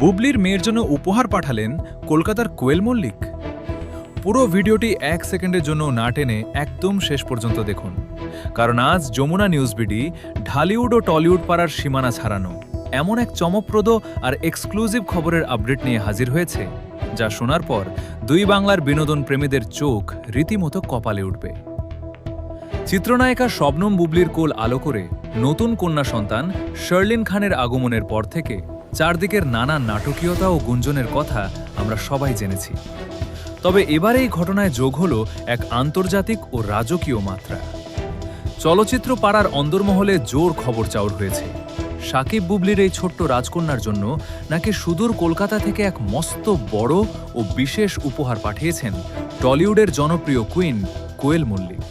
বুবলির মেয়ের জন্য উপহার পাঠালেন কলকাতার কোয়েল মল্লিক। পুরো ভিডিওটি 1 সেকেন্ডের জন্য না টেনে একদম শেষ পর্যন্ত দেখুন, কারণ আজ যমুনা নিউজ বিডি ঢালিউড ও টলিউড পাড়ার সীমানা ছাড়ানো এমন এক চমকপ্রদ আর এক্সক্লুসিভ খবরের আপডেট নিয়ে হাজির হয়েছে, যা শোনার পর দুই বাংলার বিনোদন প্রেমীদের চোখ রীতিমতো কপালে উঠবে। চিত্রনায়িকা শবনম বুবলির কোল আলো করে নতুন কন্যা সন্তান শার্লিন খানের আগমনের পর থেকে চারদিকের নানা নাটকীয়তা ও গুঞ্জনের কথা আমরা সবাই জেনেছি। তবে এবার এই ঘটনায় যোগ হল এক আন্তর্জাতিক ও রাজকীয় মাত্রা। চলচ্চিত্র পাড়ার অন্দরমহলে জোর খবর চাউর হয়েছে, সাকিব বুবলির এই ছোট্ট রাজকন্যার জন্য নাকি সুদূর কলকাতা থেকে এক মস্ত বড় ও বিশেষ উপহার পাঠিয়েছেন টলিউডের জনপ্রিয় কুইন কোয়েল মল্লিক।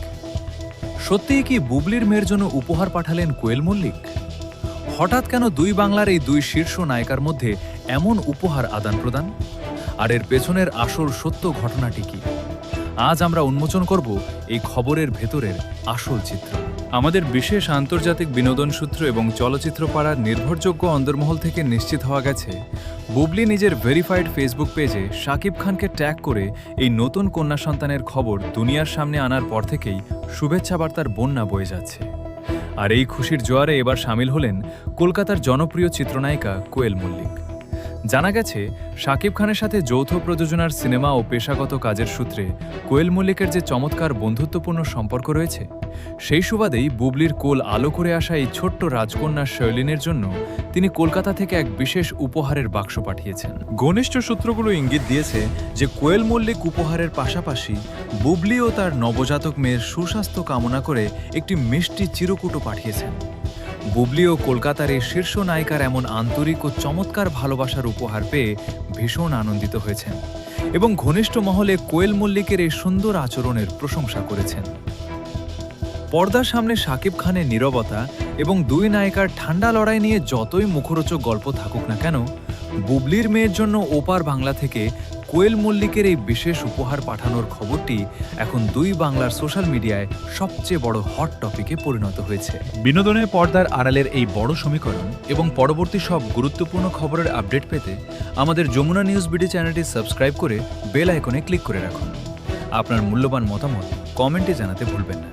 সত্যিই কি বুবলির মেয়ের জন্য উপহার পাঠালেন কোয়েল মল্লিক? হঠাৎ কেন দুই বাংলার এই দুই শীর্ষ নায়িকার মধ্যে এমন উপহার আদান প্রদান? আর এর পেছনের আসল সত্য ঘটনাটি কি? আজ আমরা উন্মোচন করব এই খবরের ভেতরের আসল চিত্র। আমাদের বিশেষ আন্তর্জাতিক বিনোদন সূত্র এবং চলচ্চিত্র পাড়ার নির্ভরযোগ্য অন্দরমহল থেকে নিশ্চিত হওয়া গেছে, বুবলি নিজের ভেরিফাইড ফেসবুক পেজে শাকিব খানকে ট্যাগ করে এই নতুন কন্যা সন্তানের খবর দুনিয়ার সামনে আনার পর থেকেই শুভেচ্ছা বার্তার বন্যা বয়ে যাচ্ছে। আর এই খুশির জোয়ারে এবার সামিল হলেন কলকাতার জনপ্রিয় চিত্রনায়িকা কোয়েল মল্লিক। জানা গেছে, শাকিব খানের সাথে যৌথ প্রযোজনার সিনেমা ও পেশাগত কাজের সূত্রে কোয়েল মল্লিকের যে চমৎকার বন্ধুত্বপূর্ণ সম্পর্ক রয়েছে, সেই সুবাদেই বুবলির কোল আলো করে আসা এই ছোট্ট রাজকন্যা শার্লিনের জন্য তিনি কলকাতা থেকে এক বিশেষ উপহারের বাক্স পাঠিয়েছেন। ঘনিষ্ঠ সূত্রগুলো ইঙ্গিত দিয়েছে যে কোয়েল মল্লিক উপহারের পাশাপাশি বুবলি ও তার নবজাতক মেয়ের সুস্বাস্থ্য কামনা করে একটি মিষ্টি চিরকুটও পাঠিয়েছেন। বুবলি ও কলকাতার এই শীর্ষ নায়িকার এমন আন্তরিক ও চমৎকার ভালোবাসার উপহার পেয়ে ভীষণ আনন্দিত হয়েছেন এবং ঘনিষ্ঠ মহলে কোয়েল মল্লিকের এই সুন্দর আচরণের প্রশংসা করেছেন। পর্দার সামনে শাকিব খানের নীরবতা এবং দুই নায়িকার ঠান্ডা লড়াই নিয়ে যতই মুখরোচক গল্প থাকুক না কেন, বুবলির মেয়ের জন্য ওপার বাংলা থেকে কোয়েল মল্লিকের এই বিশেষ উপহার পাঠানোর খবরটি এখন দুই বাংলার সোশ্যাল মিডিয়ায় সবচেয়ে বড় হট টপিকে পরিণত হয়েছে। বিনোদনের পর্দার আড়ালের এই বড় সমীকরণ এবং পরবর্তী সব গুরুত্বপূর্ণ খবরের আপডেট পেতে আমাদের যমুনা নিউজ বিডি চ্যানেলটি সাবস্ক্রাইব করে বেল আইকনে ক্লিক করে রাখুন। আপনার মূল্যবান মতামত কমেন্টে জানাতে ভুলবেন না।